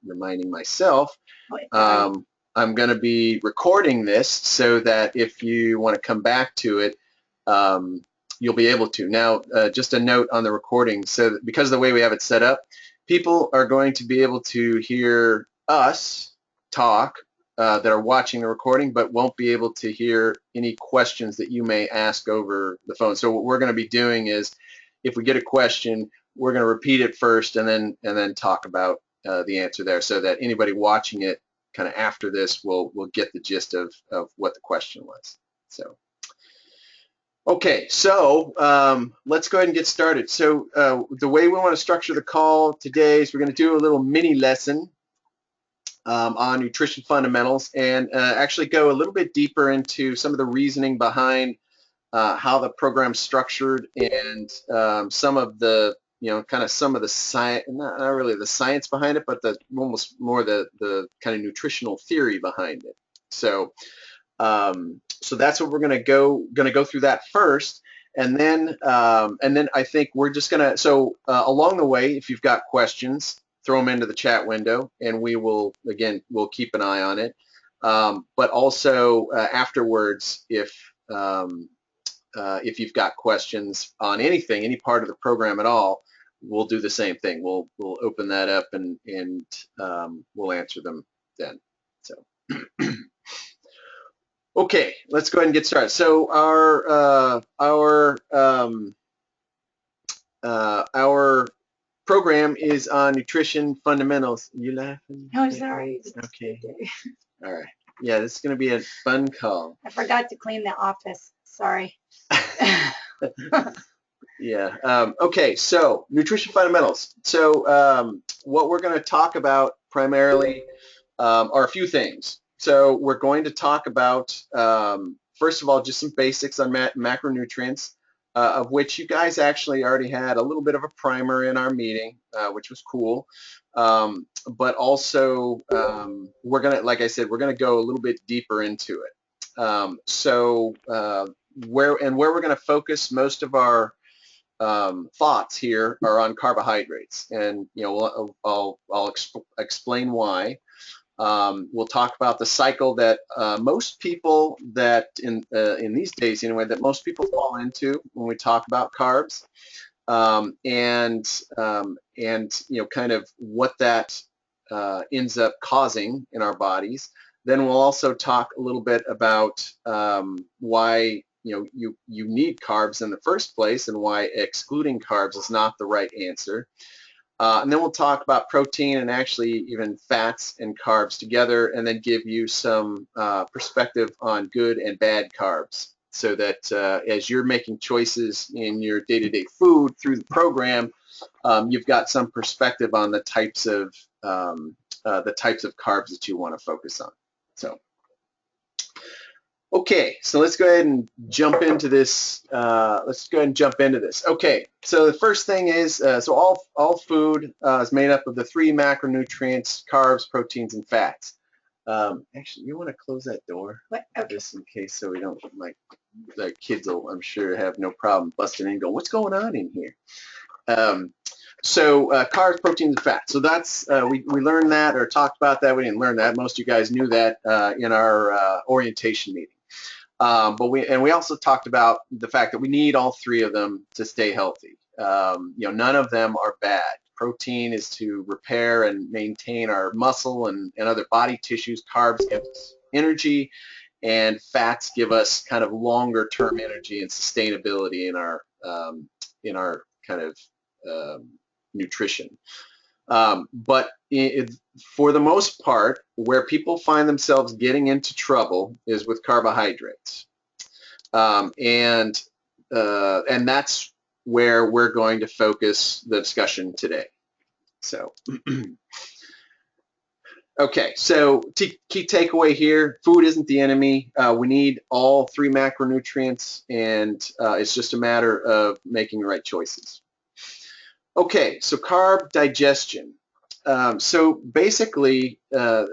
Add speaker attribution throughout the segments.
Speaker 1: reminding myself, I'm going to be recording this so that if you want to come back to it, you'll be able to. Now, just a note on the recording. So because of the way we have it set up, people are going to be able to hear us talk that are watching the recording, but won't be able to hear any questions that you may ask over the phone. So what we're going to be doing is, if we get a question, we're going to repeat it first and then talk about the answer there, so that anybody watching it kind of after this will get the gist of what the question was. So, okay, so let's go ahead and get started. So the way we want to structure the call today is we're going to do a little mini lesson on nutrition fundamentals, and actually go a little bit deeper into some of the reasoning behind how the program's structured, and some of the, kind of some of the science, not really the science behind it, but the almost more the kind of nutritional theory behind it. So so that's what we're going to go through that first, and then I think we're just going to, along the way, if you've got questions, throw them into the chat window, and we'll keep an eye on it. But also afterwards, if you've got questions on anything, any part of the program at all, we'll do the same thing. We'll open that up and we'll answer them then. So okay, let's go ahead and get started. So our program is on nutrition fundamentals. You laughing?
Speaker 2: No, sorry.
Speaker 1: Okay. All right. Yeah, this is going to be a fun call.
Speaker 2: I forgot to clean the office. Sorry.
Speaker 1: Yeah. Okay, so nutrition fundamentals. So what we're going to talk about primarily are a few things. So we're going to talk about, first of all, just some basics on macronutrients, of which you guys actually already had a little bit of a primer in our meeting, which was cool. But also, we're going to, like I said, we're going to go a little bit deeper into it. Where we're going to focus most of our thoughts here are on carbohydrates, and I'll explain why. We'll talk about the cycle that most people that in these days anyway, that most people fall into when we talk about carbs, and kind of what that ends up causing in our bodies. Then we'll also talk a little bit about why you need carbs in the first place, and why excluding carbs is not the right answer. And then we'll talk about protein, and actually even fats and carbs together, and then give you some perspective on good and bad carbs, so that as you're making choices in your day-to-day food through the program, you've got some perspective on the types of carbs that you want to focus on. So, okay, so let's go ahead and jump into this. Okay, so the first thing is, so all food is made up of the three macronutrients: carbs, proteins, and fats. Actually, you want to close that door?
Speaker 2: What? Okay.
Speaker 1: Just in case, so we don't, like, the kids will, I'm sure, have no problem busting in and going, what's going on in here? So carbs, proteins, and fats. So that's, we learned that, or talked about that. We didn't learn that. Most of you guys knew that in our orientation meeting. But we also talked about the fact that we need all three of them to stay healthy. None of them are bad. Protein is to repair and maintain our muscle and other body tissues. Carbs give us energy, and fats give us kind of longer term energy and sustainability in our kind of nutrition. But for the most part, where people find themselves getting into trouble is with carbohydrates, and that's where we're going to focus the discussion today. So, okay, so key takeaway here: food isn't the enemy. We need all three macronutrients, and it's just a matter of making the right choices. Okay, so carb digestion. So basically, a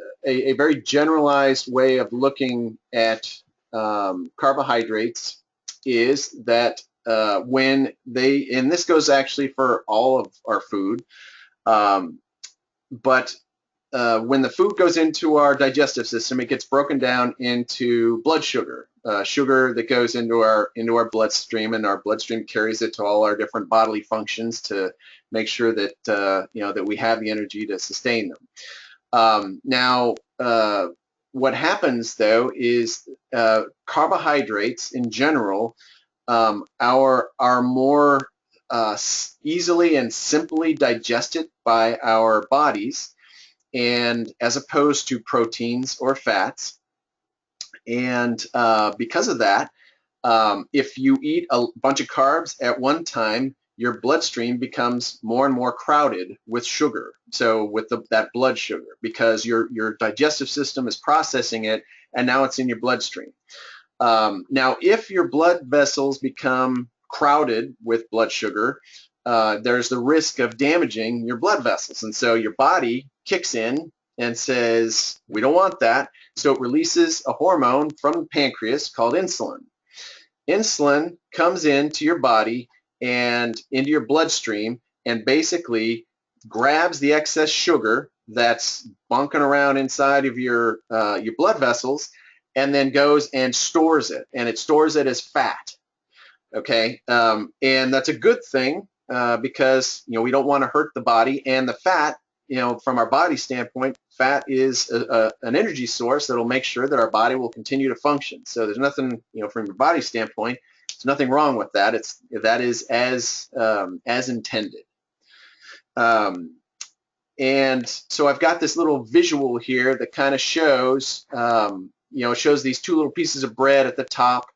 Speaker 1: very generalized way of looking at carbohydrates is that when they, and this goes actually for all of our food, but when the food goes into our digestive system, it gets broken down into blood sugar, sugar that goes into our bloodstream, and our bloodstream carries it to all our different bodily functions to make sure that that we have the energy to sustain them. Now, what happens though is carbohydrates in general are more easily and simply digested by our bodies, and as opposed to proteins or fats. And because of that, if you eat a bunch of carbs at one time, your bloodstream becomes more and more crowded with sugar, so with that blood sugar, because your digestive system is processing it, and now it's in your bloodstream. Now, if your blood vessels become crowded with blood sugar, there's the risk of damaging your blood vessels, and so your body kicks in and says, we don't want that, so it releases a hormone from the pancreas called insulin. Insulin comes into your body and into your bloodstream and basically grabs the excess sugar that's bunking around inside of your blood vessels, and then goes and stores it, and it stores it as fat. Okay, and that's a good thing because we don't want to hurt the body, and the fat, from our body standpoint, fat is an energy source that will make sure that our body will continue to function. So there's nothing, from your body standpoint, there's nothing wrong with that. That is as intended. And so I've got this little visual here that kind of shows, it shows these two little pieces of bread at the top,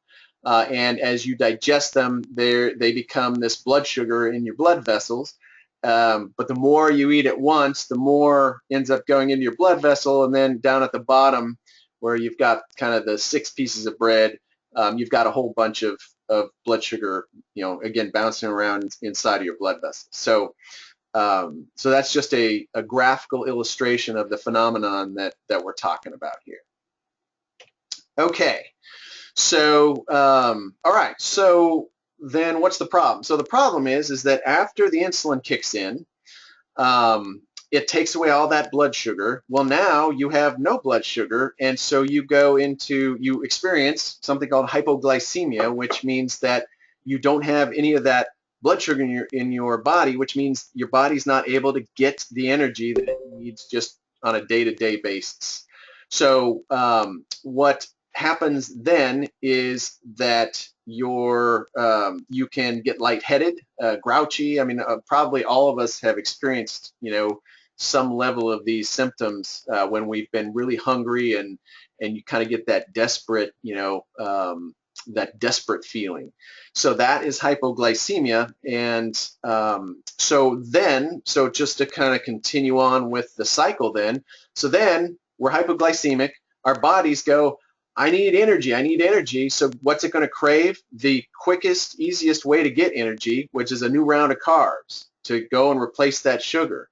Speaker 1: and as you digest them, they become this blood sugar in your blood vessels. But the more you eat at once, the more ends up going into your blood vessel, and then down at the bottom, where you've got kind of the 6 pieces of bread, you've got a whole bunch of blood sugar, again, bouncing around inside of your blood vessels. So that's just a graphical illustration of the phenomenon that we're talking about here. Okay, so all right, so then what's the problem? So the problem is that after the insulin kicks in, it takes away all that blood sugar. Well, now you have no blood sugar, and so you experience something called hypoglycemia, which means that you don't have any of that blood sugar in your body, which means your body's not able to get the energy that it needs just on a day-to-day basis. So what happens then is that you can get lightheaded, grouchy. I mean, probably all of us have experienced, some level of these symptoms when we've been really hungry, and you kind of get that desperate, that desperate feeling. So that is hypoglycemia. And so just to kind of continue on with the cycle then, so then we're hypoglycemic, our bodies go, I need energy. So what's it going to crave? The quickest, easiest way to get energy, which is a new round of carbs to go and replace that sugar.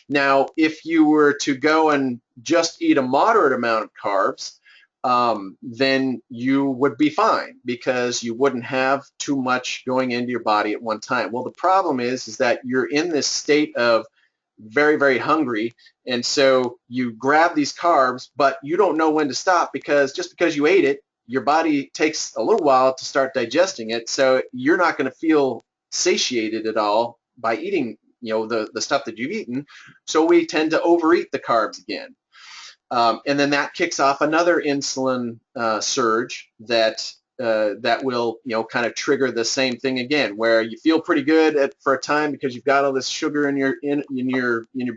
Speaker 1: Now, if you were to go and just eat a moderate amount of carbs, then you would be fine because you wouldn't have too much going into your body at one time. Well, the problem is that you're in this state of very, very hungry, and so you grab these carbs, but you don't know when to stop, because just because you ate it, your body takes a little while to start digesting it, so you're not going to feel satiated at all by eating the stuff that you've eaten. So we tend to overeat the carbs again. And then that kicks off another insulin surge that will kind of trigger the same thing again, where you feel pretty good for a time because you've got all this sugar in your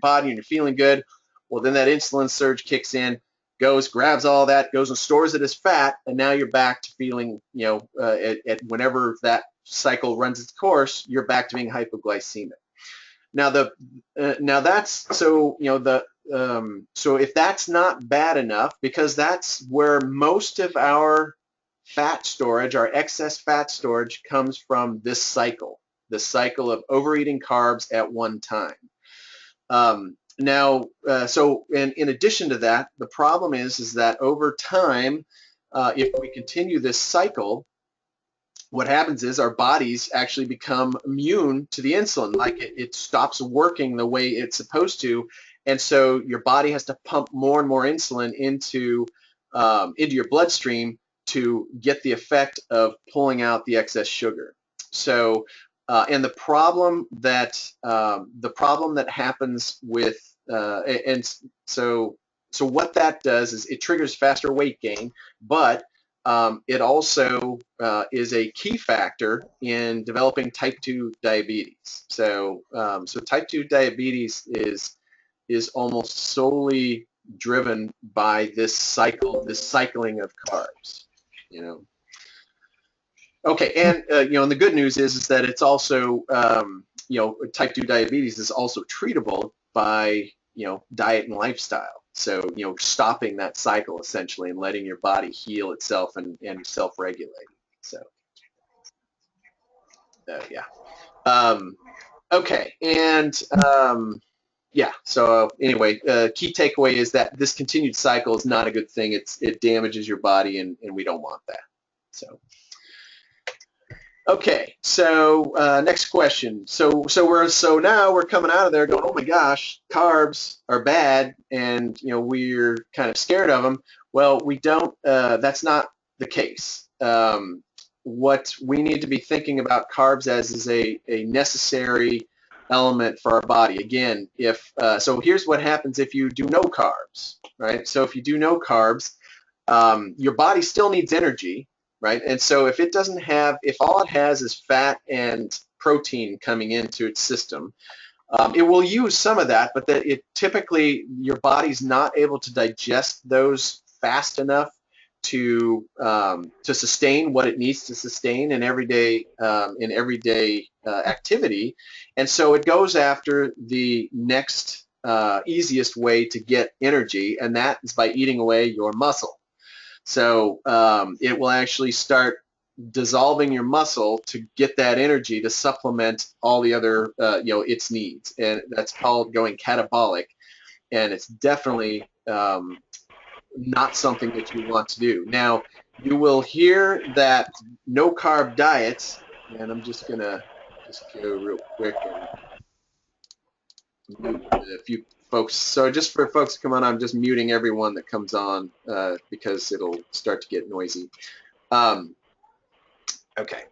Speaker 1: body and you're feeling good. Well, then that insulin surge kicks in, grabs all that, goes and stores it as fat, and now you're back to feeling, at whenever that cycle runs its course, you're back to being hypoglycemic. Now so if that's not bad enough, because that's where most of our fat storage, our excess fat storage, comes from this cycle, the cycle of overeating carbs at one time. So in addition to that, the problem is that over time, if we continue this cycle, what happens is our bodies actually become immune to the insulin, like it stops working the way it's supposed to, and so your body has to pump more and more insulin into your bloodstream to get the effect of pulling out the excess sugar. So, and the problem that happens with so what that does is it triggers faster weight gain, but it also is a key factor in developing type 2 diabetes. So, so type 2 diabetes is almost solely driven by this cycling of carbs, you know. Okay, and and the good news is that it's also type 2 diabetes is also treatable by diet and lifestyle. So stopping that cycle essentially and letting your body heal itself and self-regulate. So yeah. Okay, and yeah. So anyway, key takeaway is that this continued cycle is not a good thing. It damages your body, and we don't want that. So. Okay, so next question. So now we're coming out of there going, oh my gosh, carbs are bad, and we're kind of scared of them. Well, we don't. That's not the case. What we need to be thinking about carbs as is a necessary element for our body. Again, so here's what happens if you do no carbs, right? So if you do no carbs, your body still needs energy. Right, and so if all it has is fat and protein coming into its system, it will use some of that, but typically your body's not able to digest those fast enough to sustain what it needs to sustain in everyday activity, and so it goes after the next easiest way to get energy, and that is by eating away your muscle. So it will actually start dissolving your muscle to get that energy to supplement all the other, its needs. And that's called going catabolic. And it's definitely not something that you want to do. Now, you will hear that no carb diets, and I'm just going to go real quick and mute a few folks. So just for folks to come on, I'm just muting everyone that comes on because it'll start to get noisy. Okay.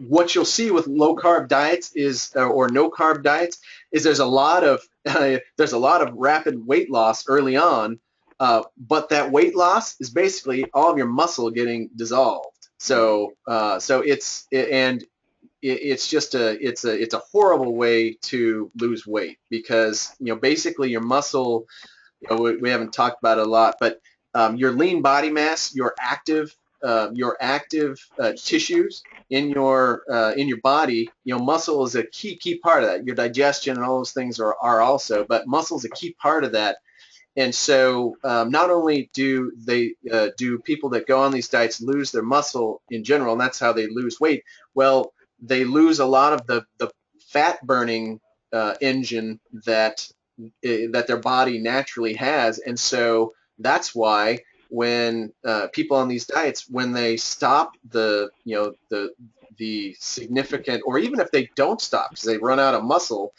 Speaker 1: What you'll see with low carb diets is, or no carb diets, is there's a lot of rapid weight loss early on, but that weight loss is basically all of your muscle getting dissolved. So it's just a horrible way to lose weight because basically your muscle, we haven't talked about it a lot, but your lean body mass, your active tissues in your body, muscle is a key part of that. Your digestion and all those things are also, but muscle is a key part of that. And so not only do people that go on these diets lose their muscle in general, and that's how they lose weight, well, they lose a lot of the fat burning engine that their body naturally has. And so that's why when people on these diets, when they stop the significant, or even if they don't stop because they run out of muscle,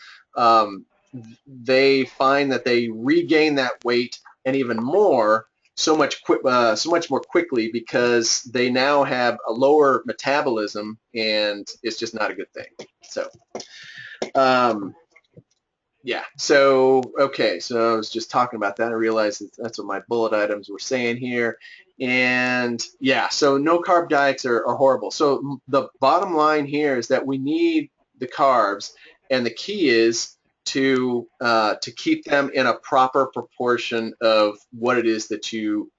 Speaker 1: they find that they regain that weight and even more so much more quickly because they now have a lower metabolism, and it's just not a good thing. So yeah, so okay, so I was just talking about that. I realized that's what my bullet items were saying here. And yeah, so no carb diets are horrible. So the bottom line here is that we need the carbs, and the key is to keep them in a proper proportion of what it is that you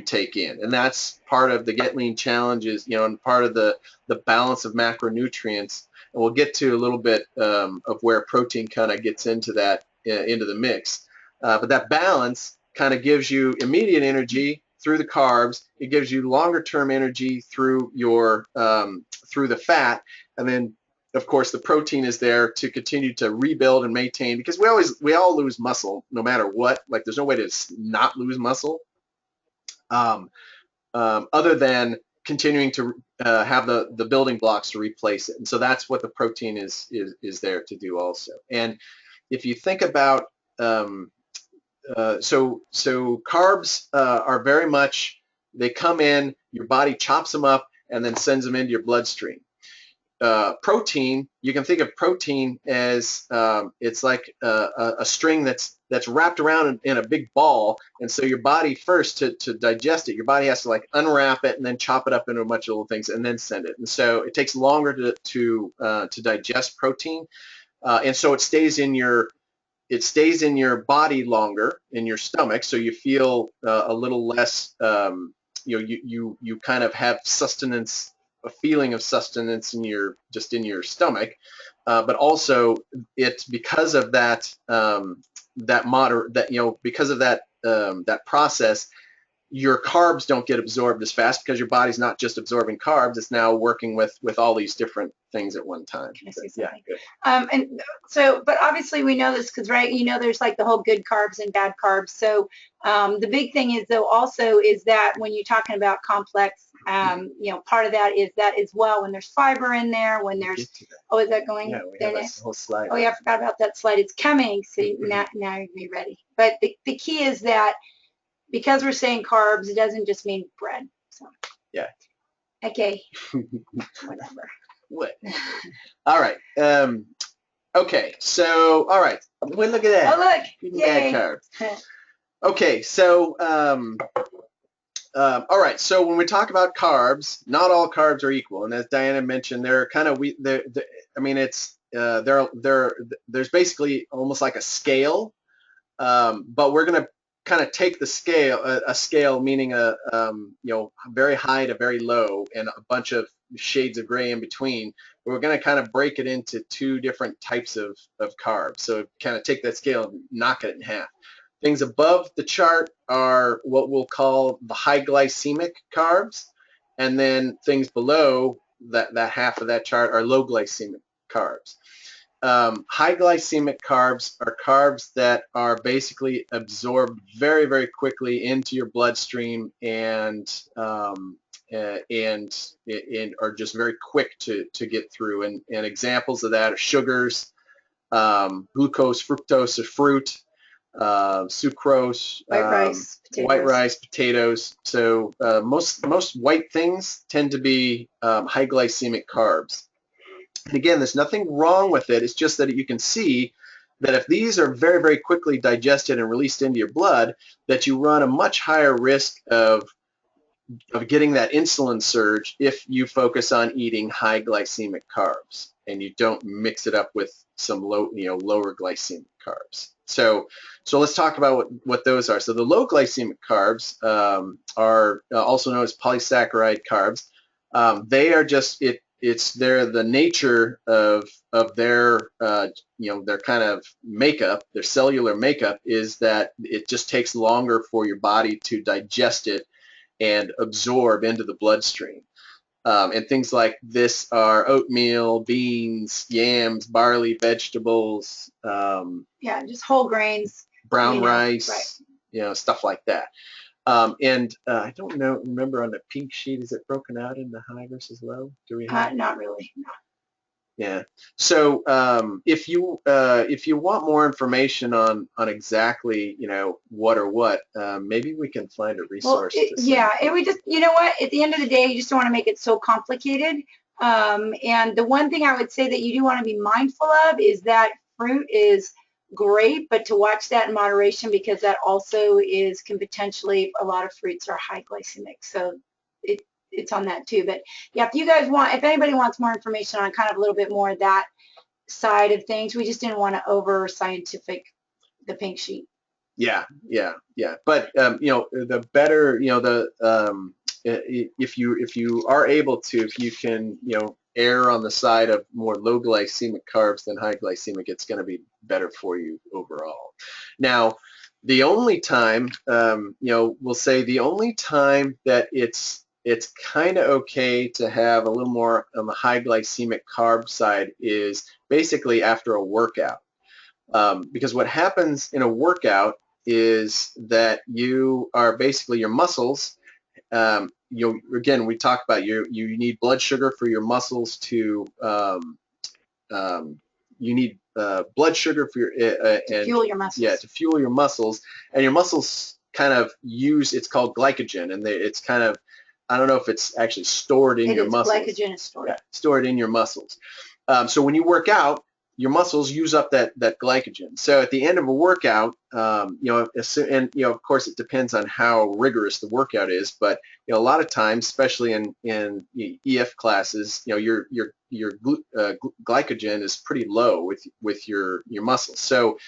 Speaker 1: take in. And that's part of the GetLean challenge, is and part of the balance of macronutrients. And we'll get to a little bit of where protein kind of gets into that, into the mix. But that balance kind of gives you immediate energy through the carbs. It gives you longer term energy through your through the fat, and then of course the protein is there to continue to rebuild and maintain, because we all lose muscle no matter what. Like there's no way to not lose muscle. Other than continuing to have the building blocks to replace it. And so that's what the protein is there to do also. And if you think about so carbs are very much, they come in, your body chops them up and then sends them into your bloodstream. Protein, you can think of protein as it's like a string that's wrapped around in a big ball, and so your body first to digest it, your body has to like unwrap it and then chop it up into a bunch of little things and then send it. And so it takes longer to digest protein, and so it stays in your body longer in your stomach, so you feel a little less, you kind of have sustenance, a feeling of sustenance in your stomach, but also it's because of that because of that process, your carbs don't get absorbed as fast because your body's not just absorbing carbs, it's now working with all these different things at one time.
Speaker 2: Can I say
Speaker 1: Yeah,
Speaker 2: something?
Speaker 1: good.
Speaker 2: And so, but obviously we know this because, right, there's like the whole good carbs and bad carbs. So the big thing is, though, also is that when you're talking about complex, part of that is as well, when there's fiber in there, when there's, oh, is that going?
Speaker 1: Yeah, we have a whole slide.
Speaker 2: Oh, yeah, I forgot about that slide. It's coming, so now you're be ready. But the key is that because we're saying carbs, it doesn't just mean bread. So
Speaker 1: yeah.
Speaker 2: Okay. Whatever.
Speaker 1: What? All right. Okay. So, all right. Wait, look at that.
Speaker 2: Oh, look. Yay.
Speaker 1: Bad carbs. Okay. So, all right. So when we talk about carbs, not all carbs are equal, and as Diana mentioned, they're kind of I mean, it's there's basically almost like a scale, but we're gonna kind of take the scale, a scale meaning very high to very low and a bunch of shades of gray in between. We're going to kind of break it into two different types of carbs. So kind of take that scale and knock it in half. Things above the chart are what we'll call the high glycemic carbs, and then things below that half of that chart are low glycemic carbs. High glycemic carbs are carbs that are basically absorbed very, very quickly into your bloodstream and are just very quick to get through. And examples of that are sugars, glucose, fructose of fruit, sucrose, white rice, potatoes. So most white things tend to be high glycemic carbs. And again, there's nothing wrong with it. It's just that you can see that if these are very, very quickly digested and released into your blood, that you run a much higher risk of getting that insulin surge if you focus on eating high glycemic carbs and you don't mix it up with some lower glycemic carbs. So let's talk about what those are. So the low glycemic carbs are also known as polysaccharide carbs. They are just they're the nature of their their kind of makeup, their cellular makeup is that it just takes longer for your body to digest it and absorb into the bloodstream. And things like this are oatmeal, beans, yams, barley, vegetables.
Speaker 2: Just whole grains.
Speaker 1: Brown rice, right. Stuff like that. And I don't remember on the pink sheet, is it broken out into high versus low? Do we have?
Speaker 2: Not really. No.
Speaker 1: Yeah. So if you want more information on exactly what or what, maybe we can find a resource.
Speaker 2: It would just at the end of the day, you just don't want to make it so complicated. And the one thing I would say that you do want to be mindful of is that fruit is great, but to watch that in moderation, because that also can potentially, a lot of fruits are high glycemic, so it's on that too. But yeah, if anybody wants more information on kind of a little bit more of that side of things, we just didn't want to over scientific the pink sheet.
Speaker 1: Yeah. But the better, if you are able to, if you can, err on the side of more low glycemic carbs than high glycemic, it's going to be better for you overall. Now, the only time, we'll say the only time that it's kind of okay to have a little more on the high glycemic carb side is basically after a workout. Because what happens in a workout is that you are basically, your muscles, again, we talked about you need blood sugar for your muscles to you need blood sugar for your
Speaker 2: to fuel your muscles.
Speaker 1: Yeah, to fuel your muscles, and your muscles kind of it's called glycogen, and it's kind of, I don't know if it's actually stored in your muscles.
Speaker 2: Glycogen is stored.
Speaker 1: Yeah, stored in your muscles. So when you work out, your muscles use up that glycogen. So at the end of a workout, of course it depends on how rigorous the workout is, but a lot of times, especially in EF classes, your glycogen is pretty low with your muscles. So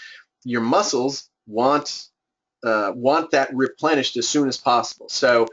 Speaker 1: your muscles want that replenished as soon as possible. So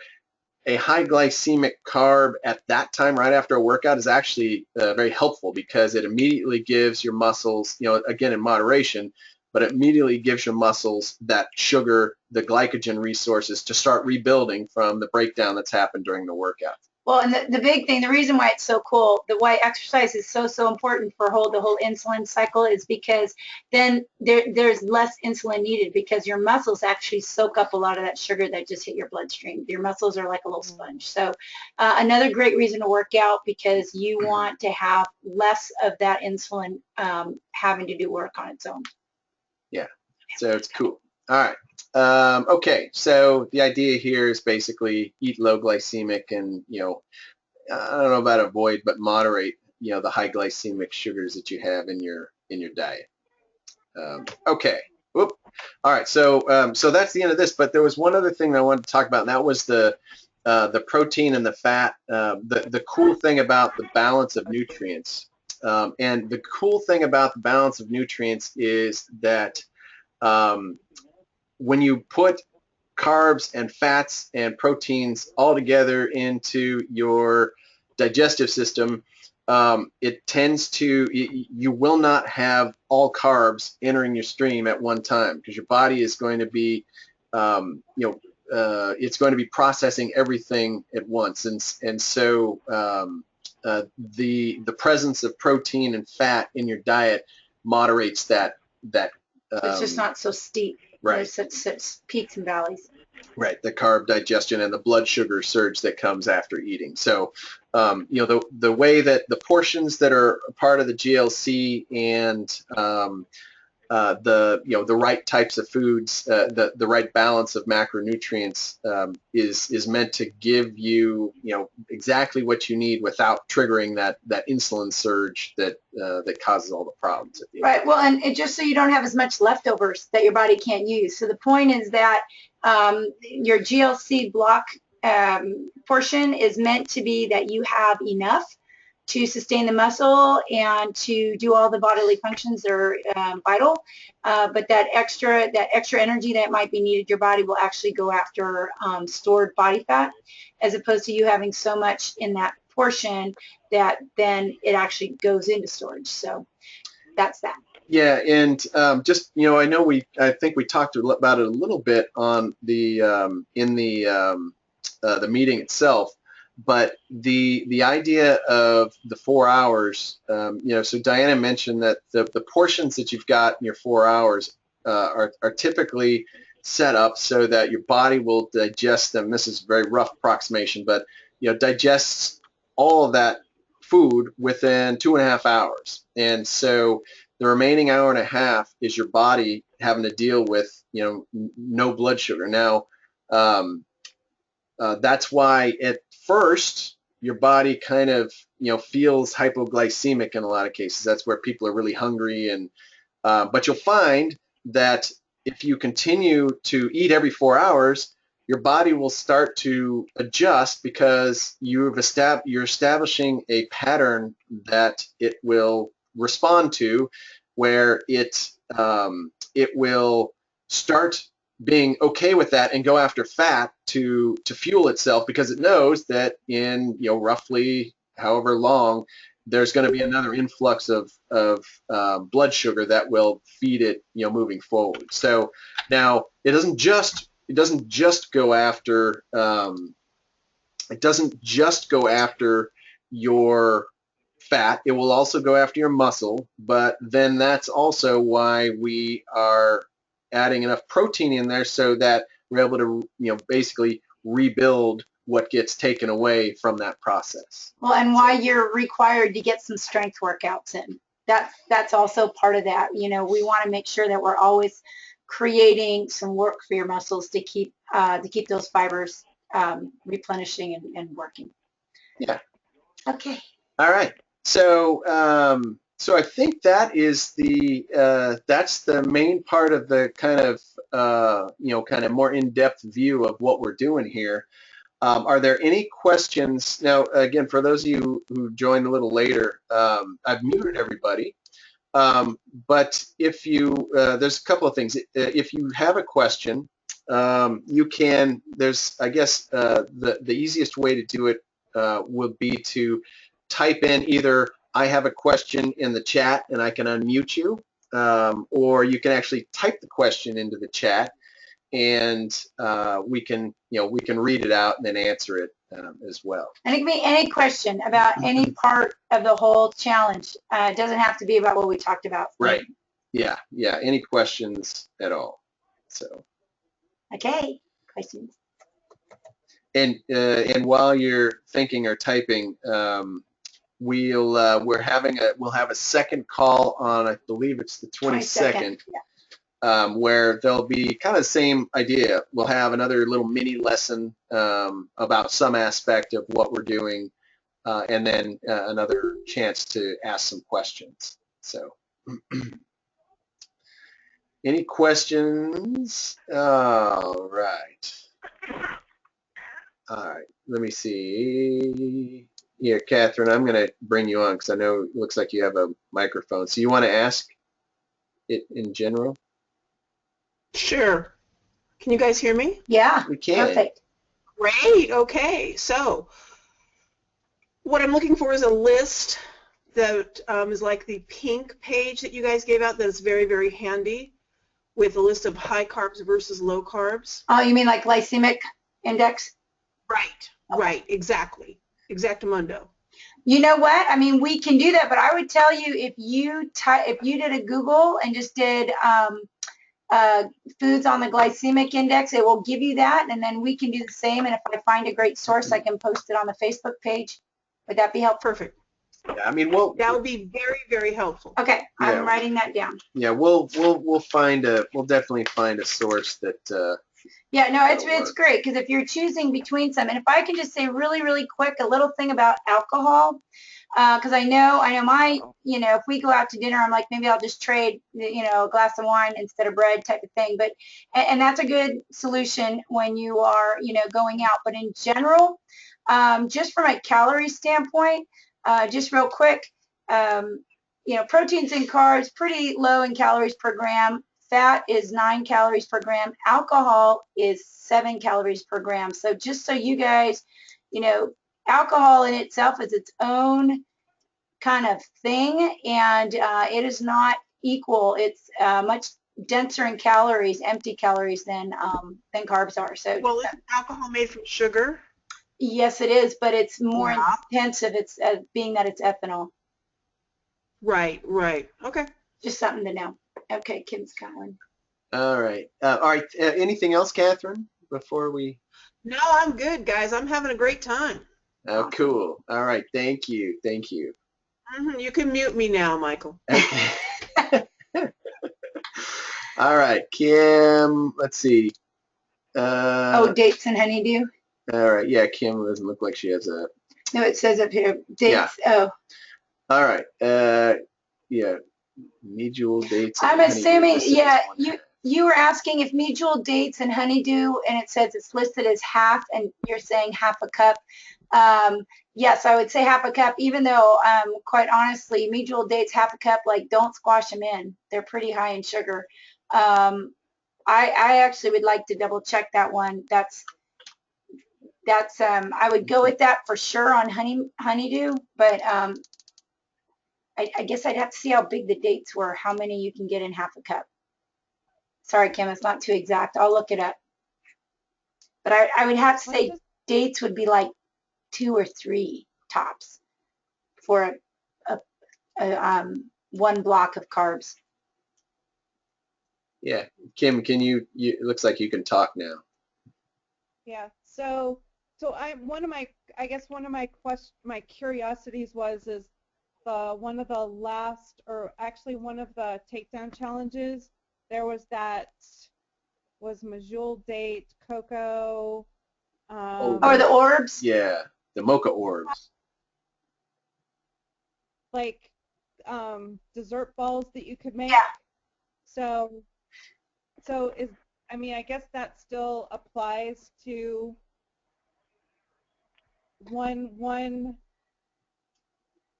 Speaker 1: a high glycemic carb at that time, right after a workout, is actually very helpful, because it immediately gives your muscles, again in moderation, but it immediately gives your muscles that sugar, the glycogen resources to start rebuilding from the breakdown that's happened during the workout.
Speaker 2: Well, and the big thing, the reason why it's so cool, why exercise is so important for the whole insulin cycle, is because then there's less insulin needed, because your muscles actually soak up a lot of that sugar that just hit your bloodstream. Your muscles are like a little sponge. So another great reason to work out, because you want to have less of that insulin having to do work on its own.
Speaker 1: Yeah, so it's cool. All right. Okay, so the idea here is basically eat low glycemic, and I don't know about avoid, but moderate the high glycemic sugars that you have in your diet. Okay. Whoop. All right. So so that's the end of this. But there was one other thing that I wanted to talk about, and that was the protein and the fat. The cool thing about the balance of nutrients, and the cool thing about the balance of nutrients is that when you put carbs and fats and proteins all together into your digestive system, it tends to, you will not have all carbs entering your stream at one time, because your body is going to be, it's going to be processing everything at once, and so the presence of protein and fat in your diet moderates that.
Speaker 2: It's just not so steep.
Speaker 1: Right.
Speaker 2: There's such peaks and valleys.
Speaker 1: Right, the carb digestion and the blood sugar surge that comes after eating. So, the way that the portions that are part of the GLC and the right types of foods, the right balance of macronutrients is meant to give you exactly what you need without triggering that insulin surge that causes all the problems at the end.
Speaker 2: Right. Well, and just so you don't have as much leftovers that your body can't use. So the point is that your GLC block portion is meant to be that you have enough to sustain the muscle and to do all the bodily functions that are vital, but that extra energy that might be needed, your body will actually go after stored body fat, as opposed to you having so much in that portion that then it actually goes into storage. So that's that.
Speaker 1: Yeah, and just I think we talked about it a little bit on the in the meeting itself. But the idea of the 4 hours, so Diana mentioned that the portions that you've got in your 4 hours are typically set up so that your body will digest them. This is a very rough approximation, but digests all of that food within 2.5 hours. And so the remaining hour and a half is your body having to deal with no blood sugar. Now that's why at first your body kind of feels hypoglycemic in a lot of cases. That's where people are really hungry, and but you'll find that if you continue to eat every 4 hours, your body will start to adjust, because you're establishing a pattern that it will respond to, where it will start being okay with that and go after fat to fuel itself, because it knows that in roughly however long there's going to be another influx of blood sugar that will feed it moving forward. So now it doesn't just go after your fat. It will also go after your muscle, but then that's also why we are adding enough protein in there so that we're able to basically rebuild what gets taken away from that process.
Speaker 2: Well, and why you're required to get some strength workouts in. That's also part of that. You know, we want to make sure that we're always creating some work for your muscles to keep those fibers replenishing and working.
Speaker 1: Yeah.
Speaker 2: Okay.
Speaker 1: All right. So so I think that is that's the main part of the kind of kind of more in-depth view of what we're doing here. Are there any questions? Now, again, for those of you who joined a little later, I've muted everybody. But if you, there's a couple of things. If you have a question, you can, I guess the easiest way to do it would be to type in either I have a question in the chat and I can unmute you, or you can actually type the question into the chat and we can read it out and then answer it as well.
Speaker 2: And it can be any question about any part of the whole challenge. It doesn't have to be about what we talked about.
Speaker 1: Right. Yeah. Yeah. Any questions at all? So.
Speaker 2: Okay. Questions.
Speaker 1: And while you're thinking or typing, we'll have a second call on, I believe it's the 22nd.
Speaker 2: Yeah.
Speaker 1: Where there'll be kind of the same idea. We'll have another little mini lesson about some aspect of what we're doing, and then another chance to ask some questions. So, any questions? All right. All right. Let me see. Yeah, Catherine, I'm going to bring you on because I know it looks like you have a microphone. So you want to ask it in general?
Speaker 3: Sure. Can you guys hear me?
Speaker 2: Yeah,
Speaker 1: we can.
Speaker 2: Perfect.
Speaker 3: Great. Okay. So what I'm looking for is a list that is like the pink page that you guys gave out that is very, very handy with a list of high carbs versus low carbs.
Speaker 2: Oh, you mean like glycemic index?
Speaker 3: Right. Right. Exactly. Exactamundo.
Speaker 2: You know what? I mean, we can do that, but I would tell you if you did a Google and just did foods on the glycemic index, it will give you that, and then we can do the same. And if I find a great source, I can post it on the Facebook page. Would that be helpful?
Speaker 3: Perfect.
Speaker 1: Yeah, I mean,
Speaker 3: that would be very, very helpful.
Speaker 2: Okay, I'm writing that down.
Speaker 1: Yeah, we'll definitely find a source that.
Speaker 2: Yeah, no, it's great because if you're choosing between some, and if I can just say really, really quick, a little thing about alcohol, because I know my, if we go out to dinner, I'm like, maybe I'll just trade, a glass of wine instead of bread type of thing. But, and that's a good solution when you are, going out. But in general, just from a calorie standpoint, just real quick, proteins and carbs, pretty low in calories per gram. Fat is 9 calories per gram. Alcohol is 7 calories per gram. So just so you guys, alcohol in itself is its own kind of thing, and it is not equal. It's much denser in calories, empty calories than carbs are. So,
Speaker 3: well, is alcohol made from sugar?
Speaker 2: Yes, it is, but it's more intensive. It's being that it's ethanol.
Speaker 3: Right, right. Okay.
Speaker 2: Just something to know. Okay, Kim's got one.
Speaker 1: All right. Anything else, Catherine, before we?
Speaker 3: No, I'm good, guys. I'm having a great time.
Speaker 1: Oh, cool. All right. Thank you. Thank you.
Speaker 3: You can mute me now, Michael.
Speaker 1: Okay. All right, Kim. Let's see.
Speaker 2: Dates and honeydew.
Speaker 1: All right. Yeah, Kim doesn't look like she has a.
Speaker 2: No, it says up here dates.
Speaker 1: Yeah. Oh. All right. Yeah. Medjool dates.
Speaker 2: I'm assuming. Yeah. You were asking if medjool dates and honeydew, and it says it's listed as half, and you're saying half a cup. Yes, I would say half a cup, even though, quite honestly, medjool dates half a cup, like don't squash them in. They're pretty high in sugar. I actually would like to double check that one. That's I would go with that for sure on honeydew, but I guess I'd have to see how big the dates were, how many you can get in half a cup. Sorry, Kim, it's not too exact. I'll look it up. But I would have to say dates would be like 2 or 3 tops for one block of carbs.
Speaker 1: Yeah, Kim, can you? It looks like you can talk now.
Speaker 4: Yeah. So So I guess one of my curiosities is one of the last, or actually one of the takedown challenges, there was Majul date, cocoa.
Speaker 2: Or the orbs.
Speaker 1: Yeah, the mocha orbs.
Speaker 4: Like dessert balls that you could make.
Speaker 2: Yeah.
Speaker 4: So I guess that still applies to one,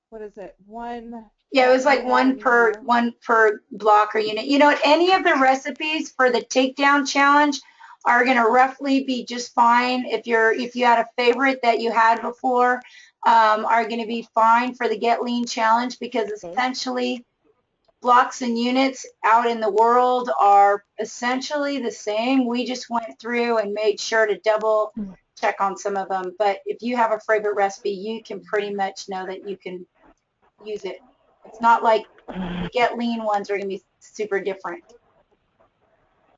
Speaker 4: what is it? One.
Speaker 2: Yeah, it was like one per block or unit. You know what? Any of the recipes for the takedown challenge are going to roughly be just fine. If you had a favorite that you had before, are going to be fine for the GetLean challenge, because essentially blocks and units out in the world are essentially the same. We just went through and made sure to double check on some of them. But if you have a favorite recipe, you can pretty much know that you can use it. It's not like the GetLean ones are going to be super different.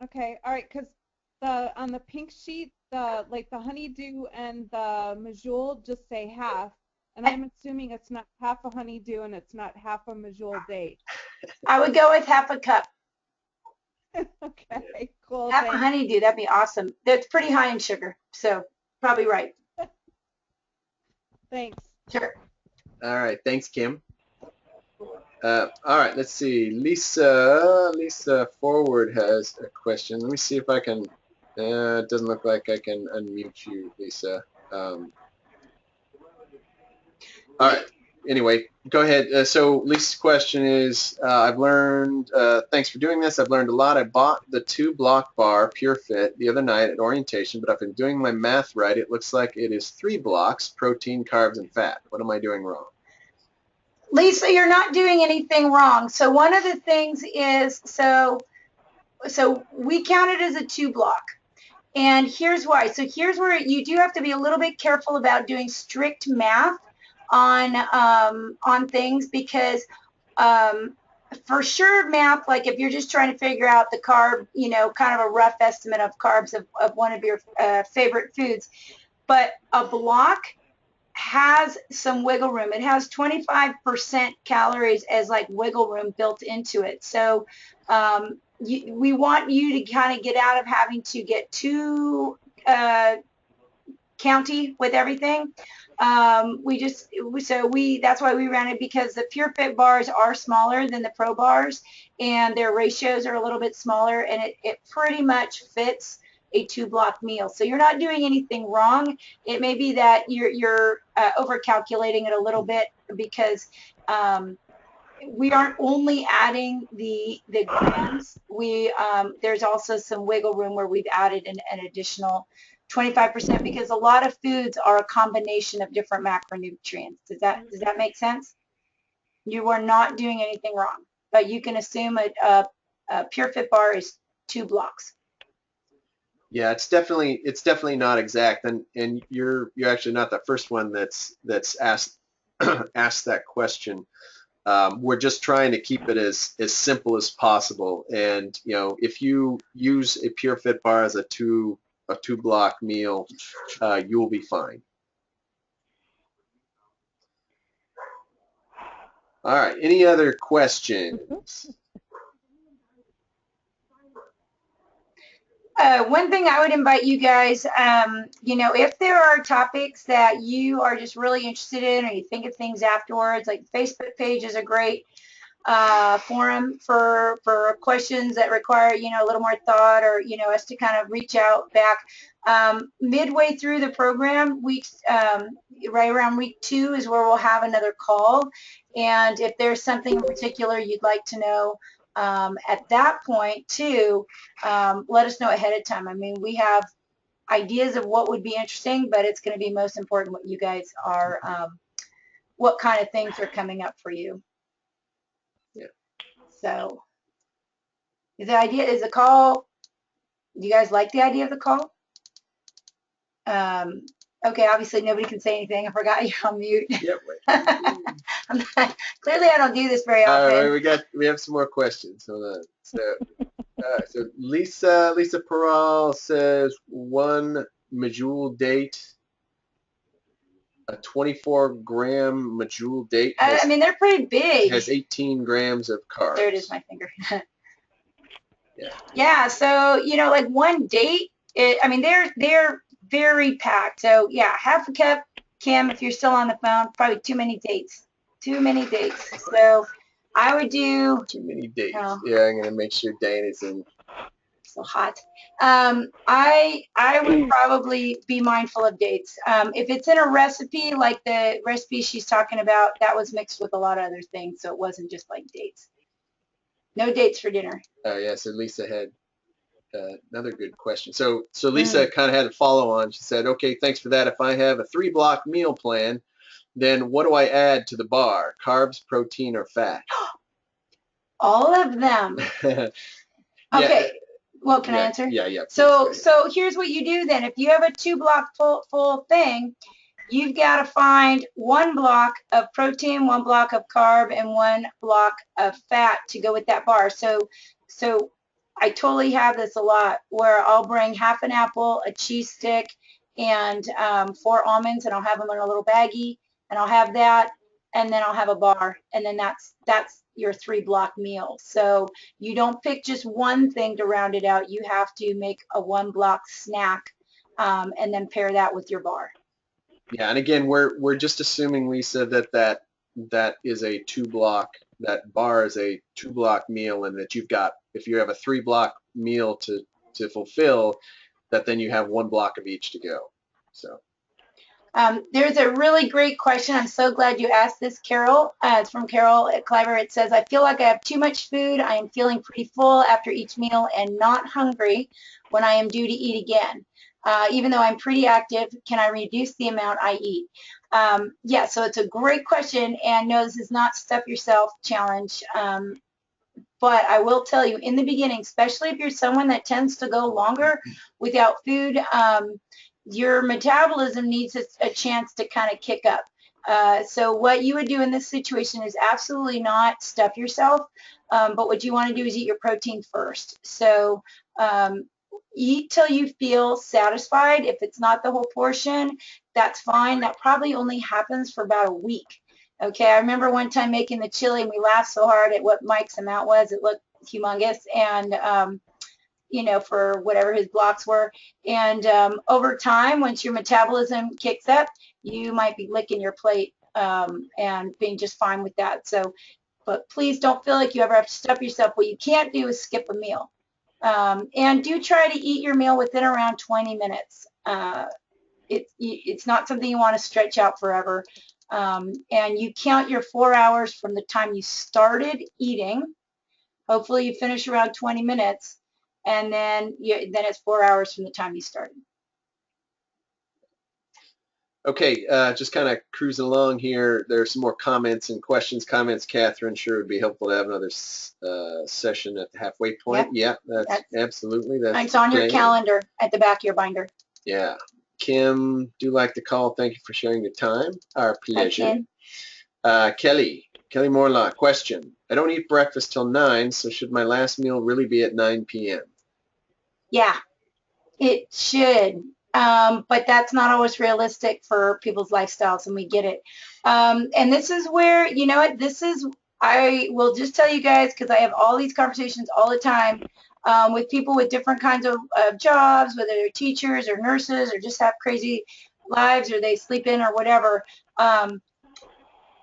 Speaker 4: Okay, all right, because on the pink sheet, the Honeydew and the Majul just say half, and I'm assuming it's not half a Honeydew and it's not half a Majul date.
Speaker 2: I would go with half a cup.
Speaker 4: Okay, cool.
Speaker 2: Half a Honeydew, that'd be awesome. That's pretty high in sugar, so probably right.
Speaker 4: Thanks.
Speaker 2: Sure.
Speaker 1: All right, thanks, Kim. All right, let's see. Lisa Forward has a question. Let me see if I can. It doesn't look like I can unmute you, Lisa. All right. Anyway, go ahead. So Lisa's question is, I've learned, thanks for doing this. I've learned a lot. I bought the 2-block bar Pure Fit the other night at orientation, but I've been doing my math right. It looks like it is 3 blocks, protein, carbs, and fat. What am I doing wrong?
Speaker 2: Lisa, you're not doing anything wrong. So one of the things is, so we count it as a 2-block. And here's why. So here's where you do have to be a little bit careful about doing strict math on things, because for sure math, like if you're just trying to figure out the carb, you know, kind of a rough estimate of carbs of one of your favorite foods, but a block has some wiggle room. It has 25% calories as like wiggle room built into it. So we want you to kind of get out of having to get too county with everything. That's why we ran it, because the Pure Fit bars are smaller than the Pro bars, and their ratios are a little bit smaller, and it pretty much fits a 2-block meal. So you're not doing anything wrong. It may be that you're over calculating it a little bit, because we aren't only adding the grams. There's also some wiggle room where we've added an additional 25%, because a lot of foods are a combination of different macronutrients. Does that make sense? You are not doing anything wrong, but you can assume a Pure Fit bar is 2 blocks.
Speaker 1: Yeah, it's definitely not exact, and you're actually not the first one that's asked asked that question. We're just trying to keep it as simple as possible, and you know, if you use a Pure Fit bar as a 2-block meal, you will be fine. All right, any other questions?
Speaker 2: One thing I would invite you guys, you know, if there are topics that you are just really interested in, or you think of things afterwards, like the Facebook page is a great forum for questions that require, you know, a little more thought, or, you know, us to kind of reach out back. Midway through the program, right around week 2 is where we'll have another call. And if there's something in particular you'd like to know, at that point too, let us know ahead of time. I mean, we have ideas of what would be interesting, but it's going to be most important what you guys are, what kind of things are coming up for you.
Speaker 1: Yeah.
Speaker 2: So is the call, do you guys like the idea of the call? Okay, obviously nobody can say anything. I forgot you're on mute.
Speaker 1: Yep.
Speaker 2: Clearly I don't do this very often.
Speaker 1: We have some more questions. Hold on. So Lisa Peral says 1 Majul date a 24-gram medjool date
Speaker 2: I mean, they're pretty big.
Speaker 1: has 18 grams of carbs.
Speaker 2: There it is, my finger.
Speaker 1: Yeah.
Speaker 2: Yeah, so, you know, like one date, I mean, they're very packed. So, yeah, half a cup, Kim, if you're still on the phone, probably too many dates. Too many dates. So, I would do...
Speaker 1: Too many dates.
Speaker 2: Oh.
Speaker 1: Yeah, I'm going to make sure Diana's in.
Speaker 2: So hot. I would probably be mindful of dates. If it's in a recipe, like the recipe she's talking about, that was mixed with a lot of other things, so it wasn't just like dates. No dates for dinner.
Speaker 1: Yeah, so Lisa had another good question. So Lisa kind of had a follow on. She said, okay, thanks for that. If I have a 3-block meal plan, then what do I add to the bar? Carbs, protein, or fat?
Speaker 2: All of them.
Speaker 1: Yeah.
Speaker 2: Okay. Well, can I answer?
Speaker 1: Yeah.
Speaker 2: So here's what you do then. If you have a 2-block full thing, you've got to find 1 block of protein, 1 block of carb, and 1 block of fat to go with that bar. So I totally have this a lot where I'll bring half an apple, a cheese stick, and 4 almonds, and I'll have them in a little baggie, and I'll have that, and then I'll have a bar, and then that's your 3-block meal. So you don't pick just one thing to round it out. You have to make a 1-block snack, and then pair that with your bar.
Speaker 1: Yeah, and again, we're just assuming, Lisa, that is a 2-block, that bar is a 2-block meal, and that you've got, if you have a 3-block meal to fulfill, that then you have 1 block of each to go. So.
Speaker 2: There's a really great question. I'm so glad you asked this, Carol. It's from Carol at Cliver. It says, I feel like I have too much food. I am feeling pretty full after each meal and not hungry when I am due to eat again. Even though I'm pretty active, can I reduce the amount I eat? Yeah, so it's a great question, and no, this is not stuff yourself challenge. But I will tell you, in the beginning, especially if you're someone that tends to go longer without food, your metabolism needs a chance to kind of kick up. So what you would do in this situation is absolutely not stuff yourself, but what you want to do is eat your protein first. So eat till you feel satisfied. If it's not the whole portion, that's fine. That probably only happens for about a week. Okay, I remember one time making the chili, and we laughed so hard at what Mike's amount was. It looked humongous, and you know, for whatever his blocks were. And over time, once your metabolism kicks up, you might be licking your plate and being just fine with that. So, but please don't feel like you ever have to stuff yourself. What you can't do is skip a meal. And do try to eat your meal within around 20 minutes. It's not something you want to stretch out forever. And you count your 4 hours from the time you started eating. Hopefully you finish around 20 minutes. And then it's 4 hours from the time you started.
Speaker 1: Okay, just kind of cruising along here. There's some more comments and questions. Catherine, sure would be helpful to have another session at the halfway point.
Speaker 2: Yep.
Speaker 1: Yeah, that's absolutely.
Speaker 2: It's on your calendar at the back of your binder.
Speaker 1: Yeah. Kim, do like the call. Thank you for sharing your time. Our pleasure. Kelly Morlock, question. I don't eat breakfast till 9, so should my last meal really be at 9 p.m.? Yeah,
Speaker 2: it should. But that's not always realistic for people's lifestyles, and we get it. And this is where, you know what, I will just tell you guys, because I have all these conversations all the time with people with different kinds of jobs, whether they're teachers or nurses or just have crazy lives or they sleep in or whatever.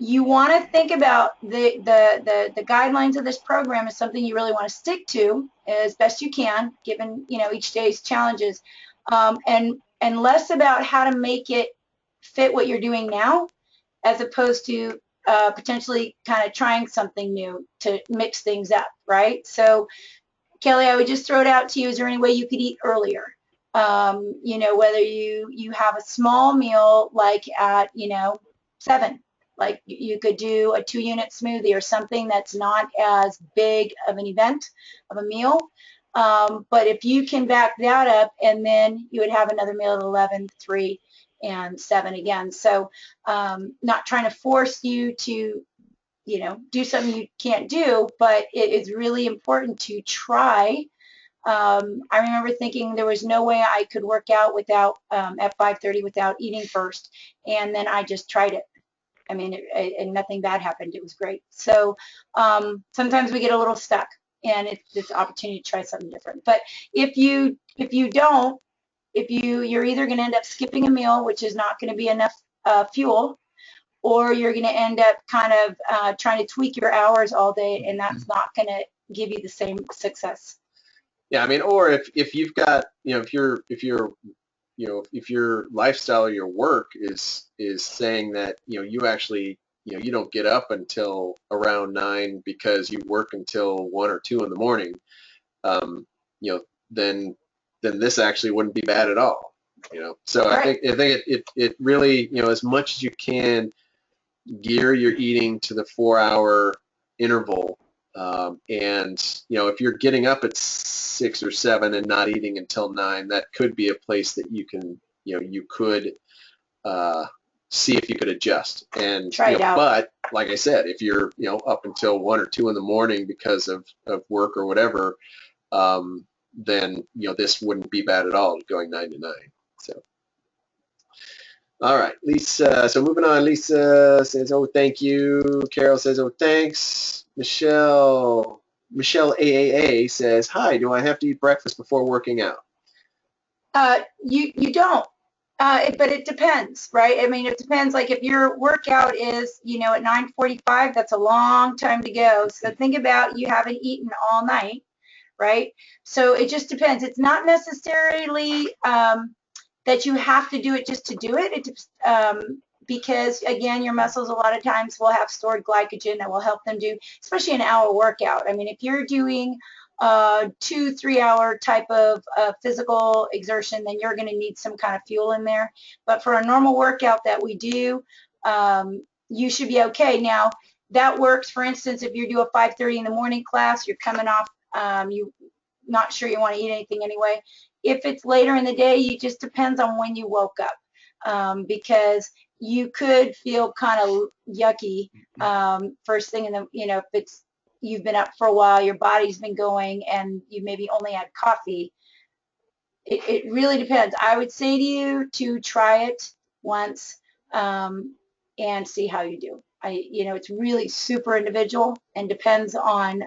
Speaker 2: You want to think about the guidelines of this program as something you really want to stick to as best you can, given, you know, each day's challenges. And less about how to make it fit what you're doing now, as opposed to potentially kind of trying something new to mix things up, right? So, Kelly, I would just throw it out to you. Is there any way you could eat earlier? You know, whether you have a small meal like at, you know, 7. Like you could do a 2-unit smoothie or something that's not as big of an event of a meal. But if you can back that up, and then you would have another meal at 11, 3, and 7 again. So not trying to force you to, you know, do something you can't do, but it is really important to try I remember thinking there was no way I could work out without at 5:30 without eating first, and then I just tried it. I mean, and nothing bad happened. It was great. So sometimes we get a little stuck, and it's this opportunity to try something different. But if you don't, you're either going to end up skipping a meal, which is not going to be enough fuel, or you're going to end up kind of trying to tweak your hours all day, and that's not going to give you the same success.
Speaker 1: Yeah, I mean, or if you've got, if your lifestyle or your work is saying that, you actually, you don't get up until around 9 because you work until 1 or 2 in the morning, then this actually wouldn't be bad at all, So
Speaker 2: Right.
Speaker 1: I think it really, as much as you can, gear your eating to the 4-hour interval. And if you're getting up at 6 or 7 and not eating until 9, that could be a place that you can, you could see if you could adjust. And
Speaker 2: Try it out.
Speaker 1: But like I said, if you're up until 1 or 2 in the morning because of work or whatever, then this wouldn't be bad at all, going 9 to 9. So. All right, Lisa. So moving on, Lisa says, "Oh, thank you." Carol says, "Oh, thanks." Michelle AAA says, "Hi, do I have to eat breakfast before working out?"
Speaker 2: You don't, but it depends, right? I mean, it depends. Like if your workout is, at 9:45, that's a long time to go. So think about you haven't eaten all night, right? So it just depends. It's not necessarily that you have to do it just to do it. Because again, your muscles a lot of times will have stored glycogen that will help them do, especially an hour workout. I mean, if you're doing 2-3 hour type of physical exertion, then you're going to need some kind of fuel in there. But for a normal workout that we do, you should be okay. Now that works, for instance, if you do a 5:30 in the morning class, you're coming off, you not sure you want to eat anything anyway. If it's later in the day, it just depends on when you woke up, because you could feel kind of yucky first thing in the, if it's you've been up for a while, your body's been going, and you maybe only had coffee. It really depends. I would say to you to try it once and see how you do. It's really super individual and depends on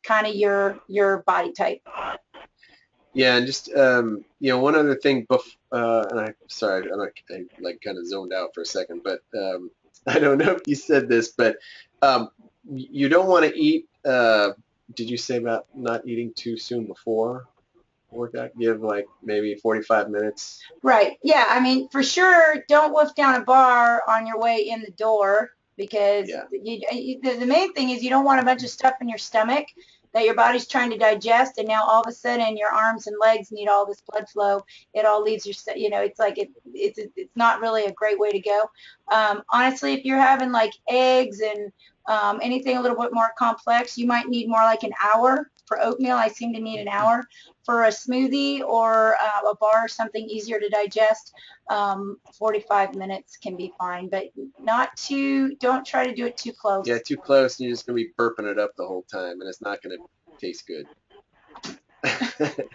Speaker 2: kind of your body type.
Speaker 1: Yeah, and just one other thing. And I'm sorry, I like kind of zoned out for a second, but I don't know if you said this, but you don't want to eat. Did you say about not eating too soon before workout? Give like maybe 45 minutes.
Speaker 2: Right. Yeah. I mean, for sure, don't wolf down a bar on your way in the door, because the main thing is you don't want a bunch of stuff in your stomach that your body's trying to digest, and now all of a sudden your arms and legs need all this blood flow. It all leaves your, it's like it's not really a great way to go. Honestly, if you're having like eggs and anything a little bit more complex, you might need more like an hour. For oatmeal, I seem to need an hour. For a smoothie or a bar, something easier to digest, 45 minutes can be fine, but don't try to do it too close.
Speaker 1: Yeah, too close, and you're just going to be burping it up the whole time, and it's not going to taste good.
Speaker 2: That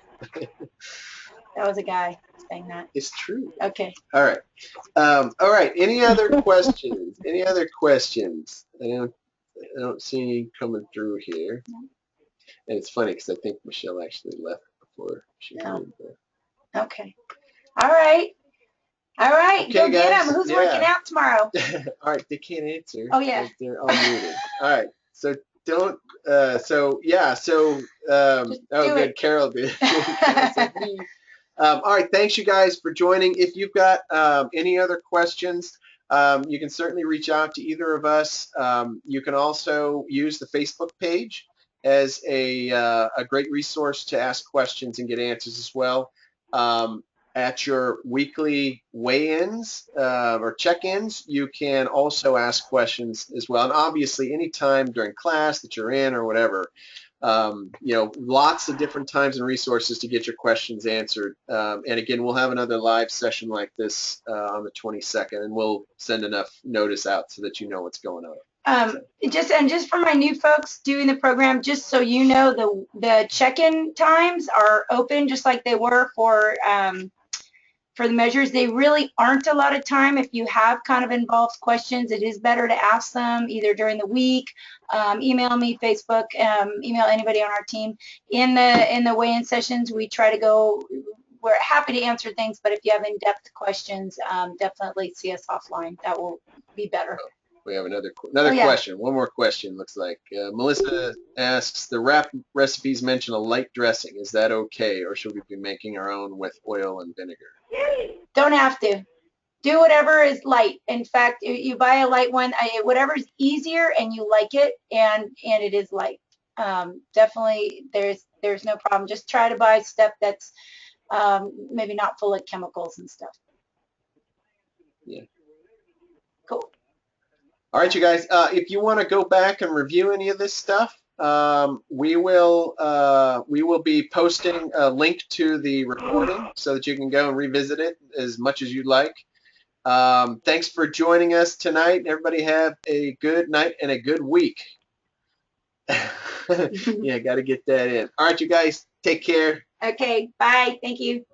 Speaker 2: was a guy saying that.
Speaker 1: It's true.
Speaker 2: Okay.
Speaker 1: All right. All right. Any other questions? Any other questions? I don't see any coming through here. No. And it's funny because I think Michelle actually left before she came.
Speaker 2: Okay. All right. All right.
Speaker 1: Okay,
Speaker 2: go get
Speaker 1: guys.
Speaker 2: them. Who's working out tomorrow?
Speaker 1: All right. They can't answer.
Speaker 2: Oh, yeah.
Speaker 1: They're all muted. All right. So don't. Oh, good. Carol did. All right. Thanks, you guys, for joining. If you've got any other questions, you can certainly reach out to either of us. You can also use the Facebook page as a great resource to ask questions and get answers as well. At your weekly weigh-ins or check-ins, you can also ask questions as well. And obviously, anytime during class that you're in or whatever, lots of different times and resources to get your questions answered. And again, we'll have another live session like this on the 22nd, and we'll send enough notice out so that you know what's going on.
Speaker 2: Just for my new folks doing the program, just so you know, the check-in times are open just like they were for the measures. They really aren't a lot of time. If you have kind of involved questions, it is better to ask them either during the week, email me, Facebook, email anybody on our team. In the weigh-in sessions, we try to go. We're happy to answer things, but if you have in-depth questions, definitely see us offline. That will be better.
Speaker 1: We have another
Speaker 2: yeah.
Speaker 1: question. One more question, looks like. Melissa asks, the wrap recipes mention a light dressing. Is that okay, or should we be making our own with oil and vinegar?
Speaker 2: Don't have to. Do whatever is light. In fact, you buy a light one, whatever's easier and you like it, and it is light. Definitely, there's no problem. Just try to buy stuff that's maybe not full of chemicals and stuff.
Speaker 1: Yeah.
Speaker 2: Cool.
Speaker 1: All right, you guys. If you want to go back and review any of this stuff, we will be posting a link to the recording so that you can go and revisit it as much as you'd like. Thanks for joining us tonight. Everybody have a good night and a good week. Yeah, got to get that in. All right, you guys. Take care.
Speaker 2: Okay. Bye. Thank you.